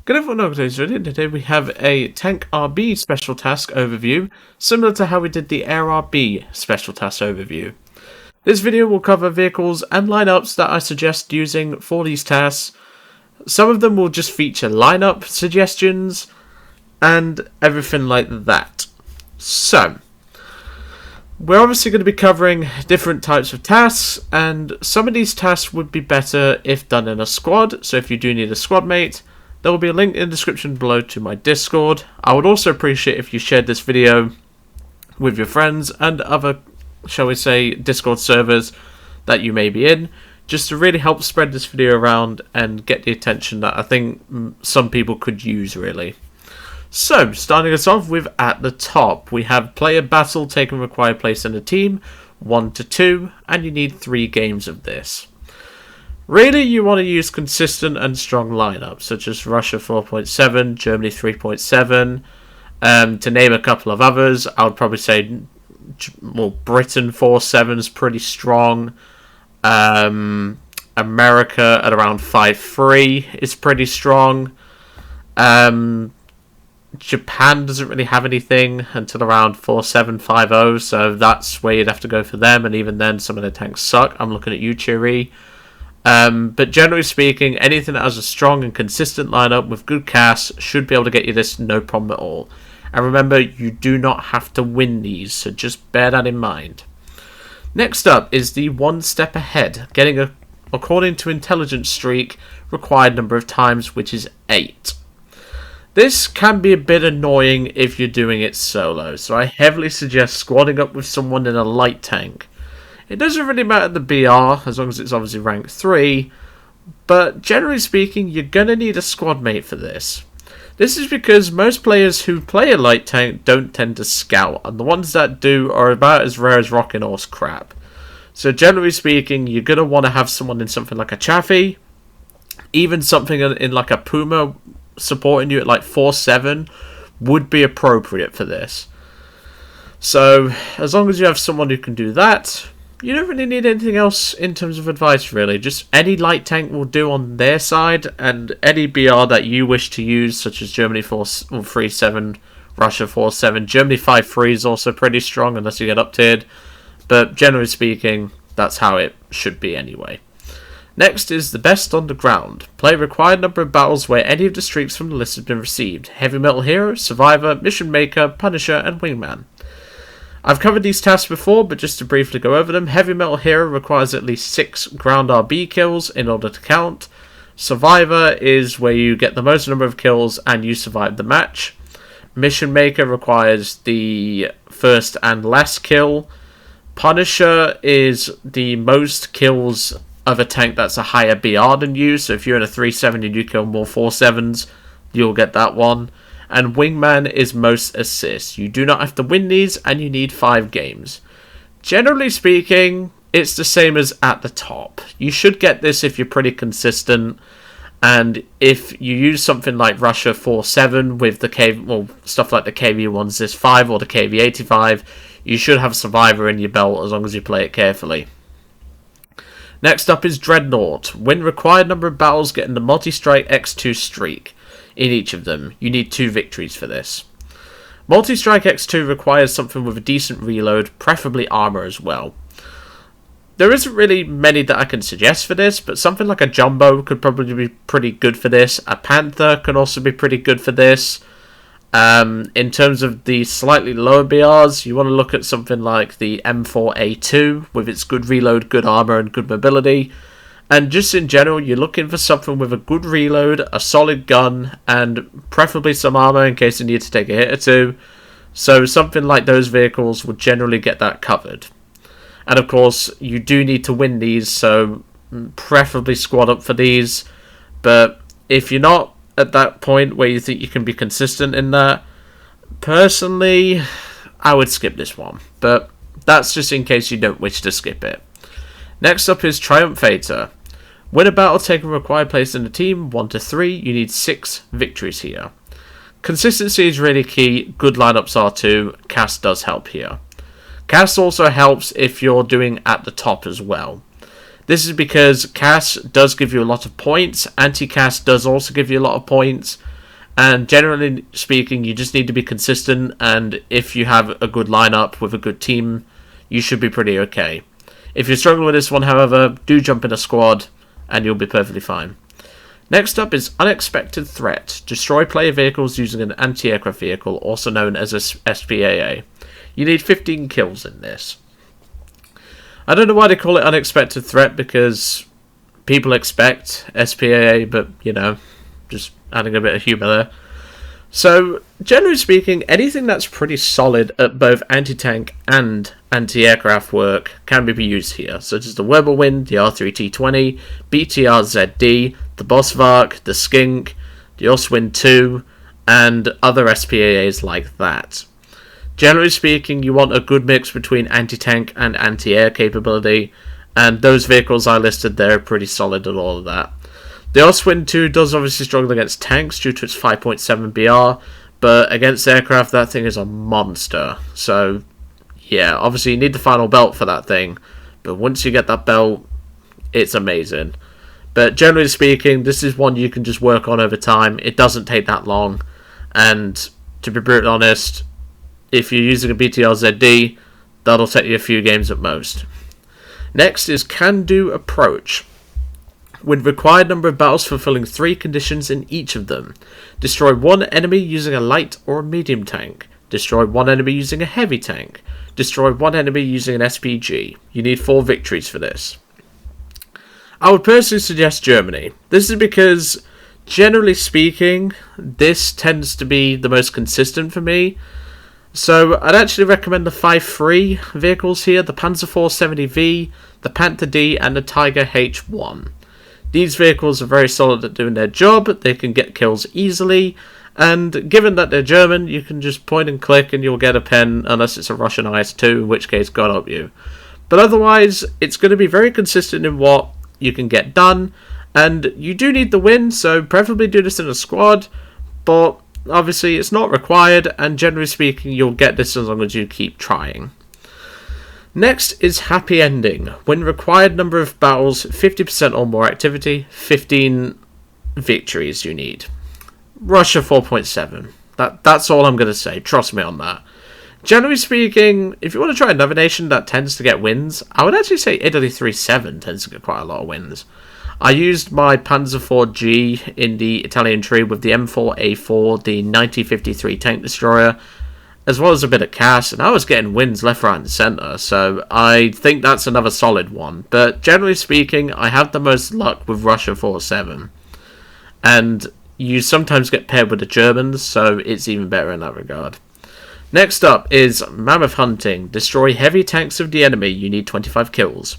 Good everyone, welcome to today's video. Today we have a Tank RB special task overview, similar to how we did the Air RB special task overview. This video will cover vehicles and lineups that I suggest using for these tasks. Some of them will just feature lineup suggestions and everything like that. So, we're obviously going to be covering different types of tasks, and some of these tasks would be better if done in a squad. So if you do need a squad mate, there will be a link in the description below to my Discord. I would also appreciate if you shared this video with your friends and other, shall we say, Discord servers that you may be in, just to really help spread this video around and get the attention that I think some people could use, really. So, starting us off with at the top, we have player battle taking required place in a team, 1 to 2, and you need 3 games of this. Really, you want to use consistent and strong lineups, such as Russia 4.7, Germany 3.7, to name a couple of others. I would probably say, well, Britain 4.7 is pretty strong. America at around 5.3 is pretty strong. Japan doesn't really have anything until around 4.750, so that's where you'd have to go for them, and even then some of the tanks suck. I'm looking at you, Chiri. But generally speaking, anything that has a strong and consistent lineup with good cast should be able to get you this no problem at all. And remember, you do not have to win these, so just bear that in mind. Next up is the 1 step ahead, getting a, according to intelligence streak, required number of times, which is 8. This can be a bit annoying if you're doing it solo, so I heavily suggest squadding up with someone in a light tank. It doesn't really matter the BR, as long as it's obviously rank 3, but generally speaking, you're going to need a squad mate for this. This is because most players who play a light tank don't tend to scout, and the ones that do are about as rare as rocking horse crap. So generally speaking, you're going to want to have someone in something like a Chaffee, even something in like a Puma supporting you at like 4.7 would be appropriate for this. So as long as you have someone who can do that, you don't really need anything else in terms of advice, really. Just any light tank will do on their side, and any BR that you wish to use, such as Germany 3.7, Russia 4.7. Germany 5.3 is also pretty strong, unless you get up-tiered. But generally speaking, that's how it should be anyway. Next is the best on the ground. Play required number of battles where any of the streaks from the list have been received. Heavy Metal Hero, Survivor, Mission Maker, Punisher, and Wingman. I've covered these tasks before, but just to briefly go over them, Heavy Metal Hero requires at least 6 ground RB kills in order to count. Survivor is where you get the most number of kills and you survive the match. Mission Maker requires the first and last kill. Punisher is the most kills of a tank that's a higher BR than you, so if you're in a 3.7 and you kill more 4.7s, you'll get that one. And Wingman is most assists. You do not have to win these, and you need 5 games. Generally speaking, it's the same as at the top. You should get this if you're pretty consistent, and if you use something like Russia 4.7 with the stuff like the KV-1ZIS-5 or the KV-85, you should have Survivor in your belt as long as you play it carefully. Next up is Dreadnought. Win required number of battles getting the multi-strike X2 streak. In each of them, you need 2 victories for this. Multi-strike X2 requires something with a decent reload, preferably armor as well. There isn't really many that I can suggest for this, but something like a Jumbo could probably be pretty good for this. A Panther can also be pretty good for this. In terms of the slightly lower BRs, you want to look at something like the M4A2 with its good reload, good armor, and good mobility. And just in general, you're looking for something with a good reload, a solid gun, and preferably some armor in case you need to take a hit or two. So something like those vehicles would generally get that covered. And of course, you do need to win these, so preferably squad up for these. But if you're not at that point where you think you can be consistent in that, personally, I would skip this one. But that's just in case you don't wish to skip it. Next up is Triumphator. Win a battle taking required place in the team, 1 to 3. You need 6 victories here. Consistency is really key. Good lineups are too. Cast does help here. Cast also helps if you're doing at the top as well. This is because cast does give you a lot of points. Anti-cast does also give you a lot of points. And generally speaking, you just need to be consistent, and if you have a good lineup with a good team, you should be pretty okay. If you're struggling with this one, however, do jump in a squad, and you'll be perfectly fine. Next up is Unexpected Threat. Destroy player vehicles using an anti-aircraft vehicle, also known as a SPAA. You need 15 kills in this. I don't know why they call it Unexpected Threat, because people expect SPAA, but, just adding a bit of humour there. So, generally speaking, anything that's pretty solid at both anti-tank and anti-aircraft work can be used here, such as the Wirbelwind, the R3T20, BTR-ZD, the Bosvark, the Skink, the Oswind 2, and other SPAAs like that. Generally speaking, you want a good mix between anti-tank and anti-air capability, and those vehicles I listed there are pretty solid at all of that. The Oswind 2 does obviously struggle against tanks due to its 5.7 BR, but against aircraft that thing is a monster. So, yeah, obviously you need the final belt for that thing, but once you get that belt, it's amazing. But generally speaking, this is one you can just work on over time. It doesn't take that long, and to be brutally honest, if you're using a BTR-ZD, that'll take you a few games at most. Next is Can-Do Approach. With required number of battles fulfilling 3 conditions in each of them. Destroy 1 enemy using a light or a medium tank. Destroy 1 enemy using a heavy tank. Destroy 1 enemy using an SPG. You need 4 victories for this. I would personally suggest Germany. This is because, generally speaking, this tends to be the most consistent for me. So I'd actually recommend the 5-3 vehicles here, the Panzer IV 70V, the Panther D, and the Tiger H1. These vehicles are very solid at doing their job, they can get kills easily, and given that they're German, you can just point and click and you'll get a pen, unless it's a Russian IS-2, in which case, God help you. But otherwise, it's going to be very consistent in what you can get done, and you do need the win, so preferably do this in a squad, but obviously it's not required, and generally speaking, you'll get this as long as you keep trying. Next is Happy Ending. When required number of battles, 50% or more activity, 15 victories you need. Russia 4.7. That's all I'm going to say. Trust me on that. Generally speaking, if you want to try another nation that tends to get wins, I would actually say Italy 3.7 tends to get quite a lot of wins. I used my Panzer IV-G in the Italian tree with the M4A4, the 1953 tank destroyer, as well as a bit of CAS, and I was getting wins left, right, and centre, so I think that's another solid one. But generally speaking, I have the most luck with Russia 4.7. And you sometimes get paired with the Germans, so it's even better in that regard. Next up is Mammoth Hunting. Destroy heavy tanks of the enemy. You need 25 kills.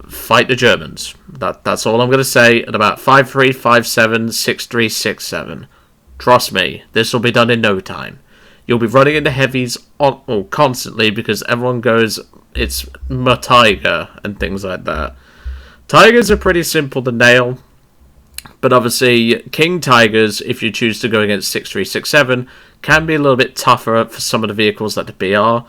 Fight the Germans. That's all I'm going to say at about 5-3, 5-7, 6-3, 6-7. Trust me, this will be done in no time. You'll be running into heavies constantly because everyone goes, it's my Tiger and things like that. Tigers are pretty simple to nail, but obviously King Tigers, if you choose to go against 6-3, 6-7, can be a little bit tougher for some of the vehicles like the BR.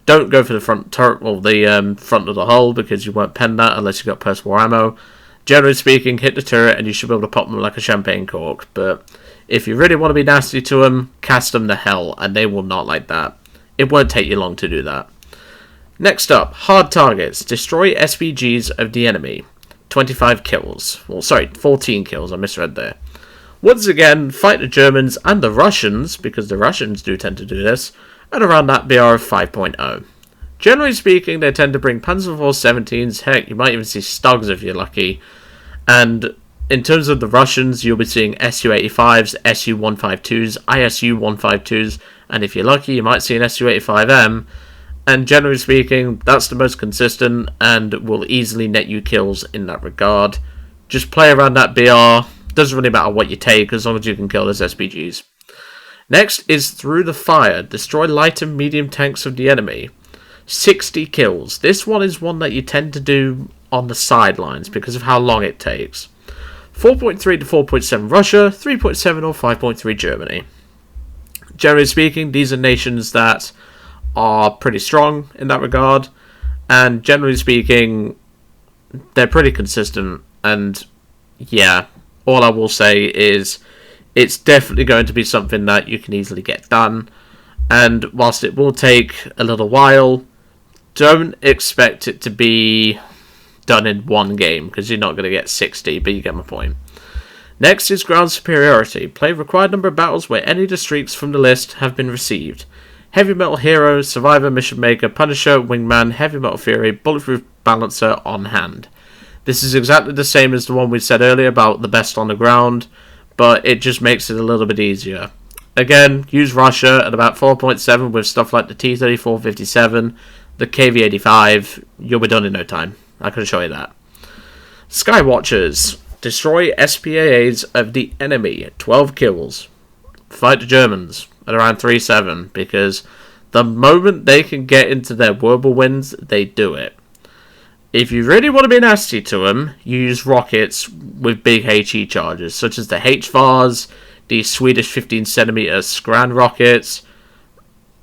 Don't go for the front turret or the front of the hull because you won't pen that unless you've got post-war ammo. Generally speaking, hit the turret and you should be able to pop them like a champagne cork, but if you really want to be nasty to them, cast them to hell, and they will not like that. It won't take you long to do that. Next up, Hard Targets. Destroy SPGs of the enemy. 25 kills. Well, sorry, 14 kills, I misread there. Once again, fight the Germans and the Russians, because the Russians do tend to do this, at around that BR of 5.0. Generally speaking, they tend to bring Panzer IV 17s, heck, you might even see Stugs if you're lucky, and in terms of the Russians, you'll be seeing Su-85s, Su-152s, ISU-152s, and if you're lucky, you might see an Su-85M, and generally speaking, that's the most consistent and will easily net you kills in that regard. Just play around that BR, doesn't really matter what you take as long as you can kill those SPGs. Next is Through the Fire. Destroy light and medium tanks of the enemy. 60 kills. This one is one that you tend to do on the sidelines because of how long it takes. 4.3 to 4.7 Russia, 3.7 or 5.3 Germany. Generally speaking, these are nations that are pretty strong in that regard, and generally speaking, they're pretty consistent, and yeah, all I will say is, it's definitely going to be something that you can easily get done. And whilst it will take a little while, don't expect it to be done in one game, because you're not going to get 60, but you get my point. Next is ground superiority. Play required number of battles where any of the streaks from the list have been received. Heavy Metal Hero, Survivor, Mission Maker, Punisher, Wingman, Heavy Metal Fury, Bulletproof Balancer on hand. This is exactly the same as the one we said earlier about the best on the ground, but it just makes it a little bit easier. Again, use Russia at about 4.7 with stuff like the T-34-57, the KV-85. You'll be done in no time. I can show you that. Skywatchers. Destroy SPAAs of the enemy. 12 kills. Fight the Germans at around 3-7, because the moment they can get into their whirlwinds, they do it. If you really want to be nasty to them, you use rockets with big HE charges, such as the HVARs, the Swedish 15cm Skran rockets.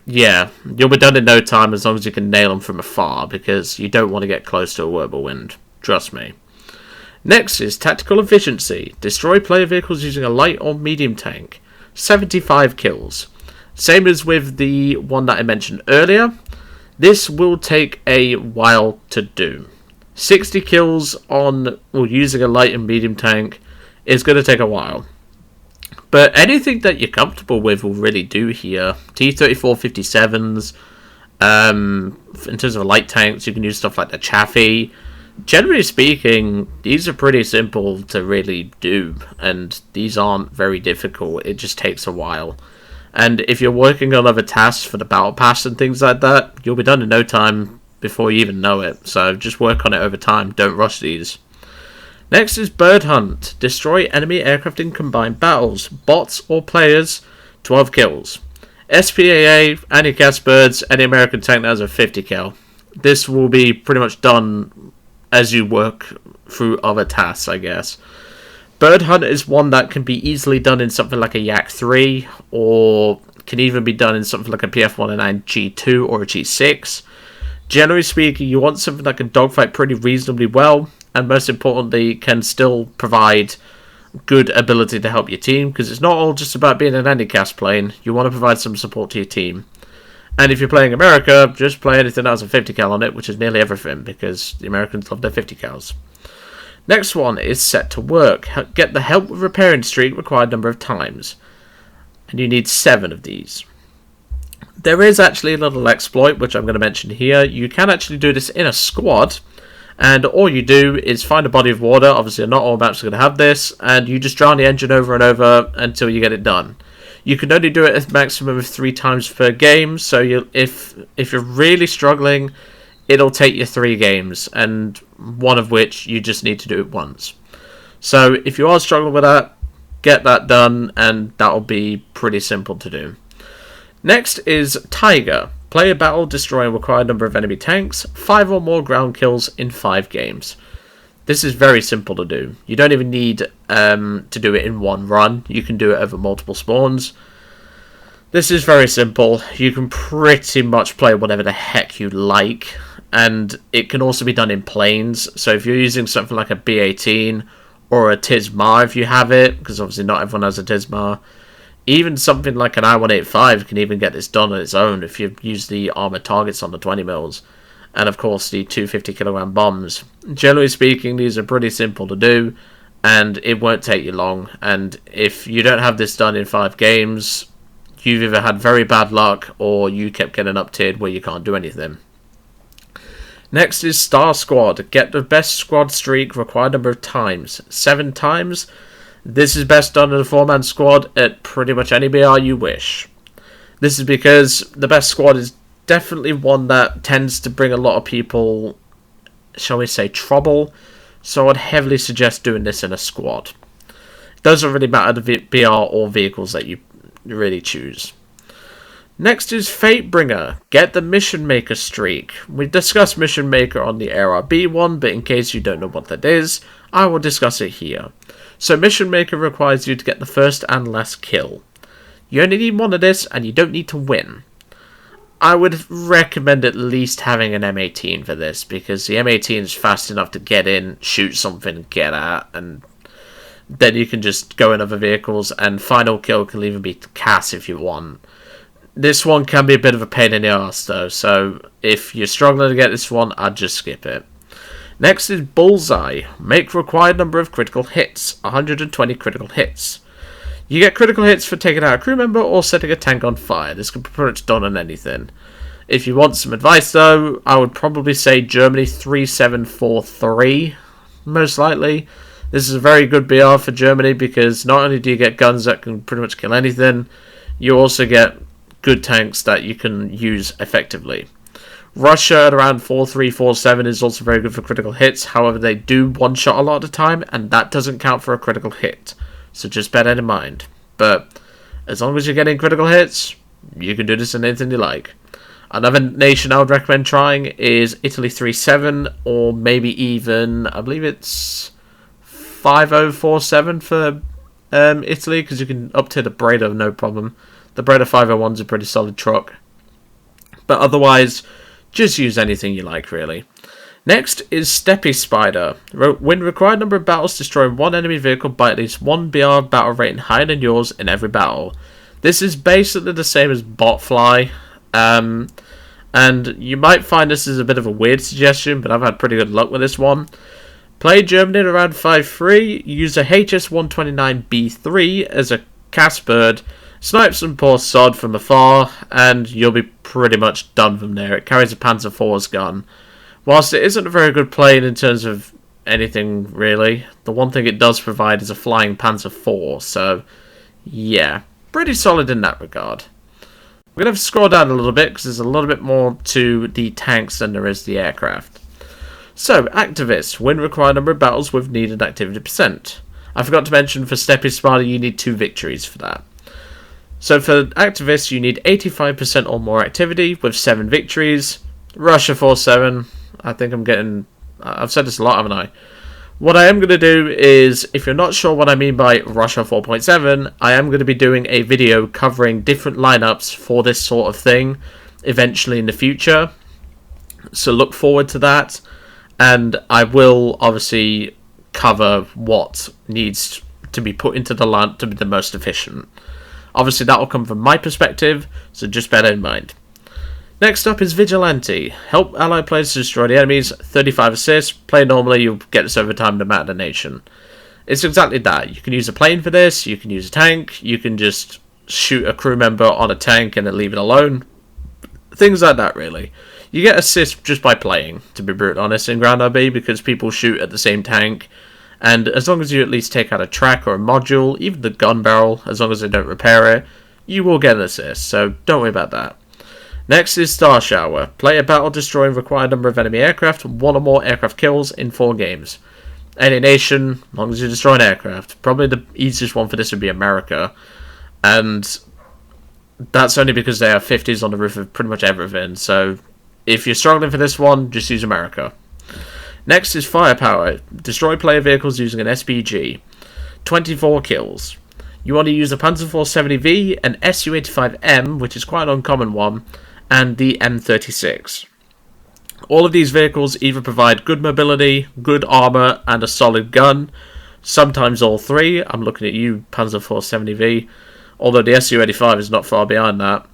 Yeah, you'll be done in no time as long as you can nail them from afar, because you don't want to get close to a whirlwind. Trust me. Next is tactical efficiency. Destroy player vehicles using a light or medium tank. 75 kills. Same as with the one that I mentioned earlier. This will take a while to do. 60 kills on using a light and medium tank is going to take a while. But anything that you're comfortable with will really do here. T-34-57s, in terms of light tanks, you can use stuff like the Chaffee. Generally speaking, these are pretty simple to really do, and these aren't very difficult. It just takes a while. And if you're working on other tasks for the battle pass and things like that, you'll be done in no time before you even know it. So just work on it over time. Don't rush these. Next is Bird Hunt. Destroy enemy aircraft in combined battles. Bots or players, 12 kills. SPAA, anti-gas birds, any American tank that has a 50 kill. This will be pretty much done as you work through other tasks, I guess. Bird Hunt is one that can be easily done in something like a Yak 3, or can even be done in something like a PF-109 G2 or a G6. Generally speaking, you want something that can dogfight pretty reasonably well, and most importantly, can still provide good ability to help your team, because it's not all just about being an anti-cast plane. You want to provide some support to your team. And if you're playing America, just play anything that has a 50 cal on it, which is nearly everything, because the Americans love their 50 cals. Next one is set to work. Get the help with repairing streak required number of times. And you need 7 of these. There is actually a little exploit, which I'm going to mention here. You can actually do this in a squad, and all you do is find a body of water. Obviously, not all maps are going to have this, and you just drown the engine over and over until you get it done. You can only do it a maximum of 3 times per game, so if you're really struggling, it'll take you 3 games, and one of which you just need to do it once. So if you are struggling with that, get that done, and that'll be pretty simple to do. Next is Tiger. Play a battle destroying required number of enemy tanks, 5 or more ground kills in 5 games. This is very simple to do. You don't even need to do it in one run. You can do it over multiple spawns. This is very simple. You can pretty much play whatever the heck you like, and it can also be done in planes. So if you're using something like a B-18 or a Tismar, if you have it, because obviously not everyone has a Tismar, even something like an I-185 can even get this done on its own if you use the armored targets on the 20 mils. And of course the 250 kilogram bombs. Generally speaking, these are pretty simple to do, and it won't take you long. And if you don't have this done in 5 games, you've either had very bad luck or you kept getting up-tiered where you can't do anything. Next is Star Squad. Get the best squad streak required number of times. 7 times. This is best done in a 4-man squad at pretty much any BR you wish. This is because the best squad is definitely one that tends to bring a lot of people, shall we say, trouble. So I'd heavily suggest doing this in a squad. It doesn't really matter the BR or vehicles that you really choose. Next is Fatebringer. Get the Mission Maker streak. We discussed Mission Maker on the ARB one, but in case you don't know what that is, I will discuss it here. So Mission Maker requires you to get the first and last kill. You only need 1 of this, and you don't need to win. I would recommend at least having an M18 for this, because the M18 is fast enough to get in, shoot something, get at, and then you can just go in other vehicles, and final kill can even be Cass if you want. This one can be a bit of a pain in the arse though, so if you're struggling to get this one, I'd just skip it. Next is Bullseye. Make required number of critical hits, 120 critical hits. You get critical hits for taking out a crew member or setting a tank on fire. This can be pretty much done on anything. If you want some advice though, I would probably say Germany 3743, most likely. This is a very good BR for Germany because not only do you get guns that can pretty much kill anything, you also get good tanks that you can use effectively. Russia at around 4347 is also very good for critical hits. However, they do one-shot a lot of the time, and that doesn't count for a critical hit. So just bear that in mind. But as long as you're getting critical hits, you can do this in anything you like. Another nation I would recommend trying is Italy 37, or maybe even, I believe it's 5047 for Italy, because you can up to the Breda no problem. The Breda 501 is a pretty solid truck. But otherwise, just use anything you like, really. Next is Steppe Spider. Win required number of battles destroying one enemy vehicle by at least one BR battle rating higher than yours in every battle. This is basically the same as Botfly. And you might find this is a bit of a weird suggestion, but I've had pretty good luck with this one. Play Germany at around 5-3, use a HS-129B3 as a cast bird, snipe some poor sod from afar, and you'll be pretty much done from there. It carries a Panzer IV's gun. Whilst it isn't a very good plane in terms of anything, really, the one thing it does provide is a flying Panzer IV, so yeah, pretty solid in that regard. We're going to have to scroll down a little bit because there's a little bit more to the tanks than there is the aircraft. So, Activists. Win required number of battles with needed activity percent. I forgot to mention for Steppe Spider you need 2 victories for that. So for Activists you need 85% or more activity with 7 victories. Russia 47. I think I've said this a lot, haven't I? What I am going to do is, if you're not sure what I mean by Russia 4.7, I am going to be doing a video covering different lineups for this sort of thing eventually in the future. So look forward to that. And I will obviously cover what needs to be put into the lineup to be the most efficient. Obviously that will come from my perspective, so just bear that in mind. Next up is Vigilante. Help allied players to destroy the enemies, 35 assists. Play normally, you'll get this over time no matter the nation. It's exactly that. You can use a plane for this, you can use a tank, you can just shoot a crew member on a tank and then leave it alone. Things like that, really. You get assists just by playing, to be brutally honest, in Ground RB, because people shoot at the same tank. And as long as you at least take out a track or a module, even the gun barrel, as long as they don't repair it, you will get an assist, so don't worry about that. Next is Star Shower. Play a battle destroying required number of enemy aircraft, 1 or more aircraft kills in 4 games. Any nation, as long as you destroy an aircraft. Probably the easiest one for this would be America. And that's only because they have 50s on the roof of pretty much everything. So if you're struggling for this one, just use America. Next is Firepower. Destroy player vehicles using an SPG. 24 kills. You want to use the Panzer IV 70V, an Su-85M, which is quite an uncommon one, and the M36. All of these vehicles either provide good mobility, good armor, and a solid gun. Sometimes all 3. I'm looking at you, Panzer IV 70V, although the Su-85 is not far behind that.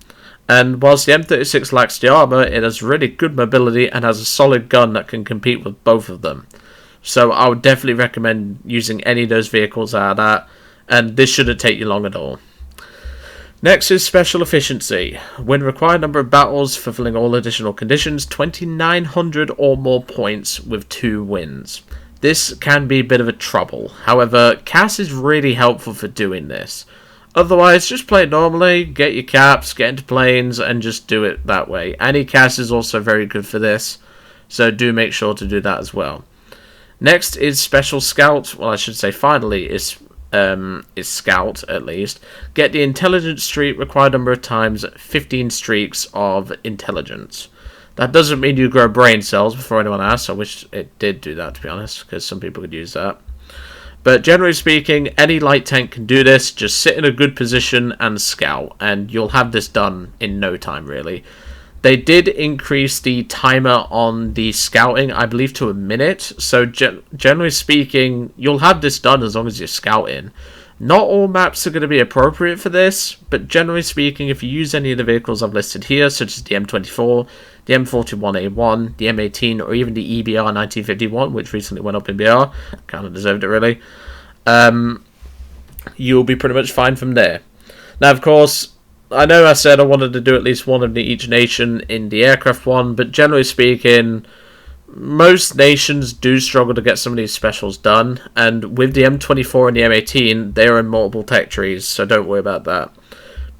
And whilst the M36 lacks the armor, it has really good mobility and has a solid gun that can compete with both of them. So I would definitely recommend using any of those vehicles out of that, and this shouldn't take you long at all. Next is Special Efficiency. Win required number of battles, fulfilling all additional conditions, 2,900 or more points with 2 wins. This can be a bit of a trouble. However, CAS is really helpful for doing this. Otherwise, just play it normally, get your caps, get into planes, and just do it that way. Anti-CAS is also very good for this, so do make sure to do that as well. Next is Special Scout. Well, I should say finally is Scout, at least. Get the Intelligence Streak required number of times, 15 streaks of Intelligence. That doesn't mean you grow brain cells, before anyone asks. I wish it did do that, to be honest, because some people could use that. But generally speaking, any light tank can do this. Just sit in a good position and scout, and you'll have this done in no time, really. They did increase the timer on the scouting, I believe, to a minute. So generally speaking, you'll have this done as long as you're scouting. Not all maps are going to be appropriate for this, but generally speaking, if you use any of the vehicles I've listed here, such as the M24, the M41A1, the M18, or even the EBR 1951, which recently went up in BR, kind of deserved it really, you'll be pretty much fine from there. Now, of course, I know I said I wanted to do at least one of each nation in the aircraft one, but generally speaking, most nations do struggle to get some of these specials done, and with the M24 and the M18, they're in multiple tech trees, so don't worry about that.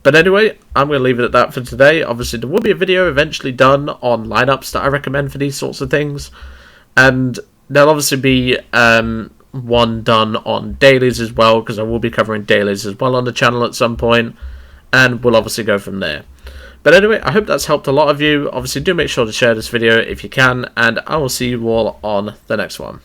But anyway, I'm going to leave it at that for today. Obviously, there will be a video eventually done on lineups that I recommend for these sorts of things, and there'll obviously be one done on dailies as well, because I will be covering dailies as well on the channel at some point, and we'll obviously go from there. But anyway, I hope that's helped a lot of you. Obviously, do make sure to share this video if you can, and I will see you all on the next one.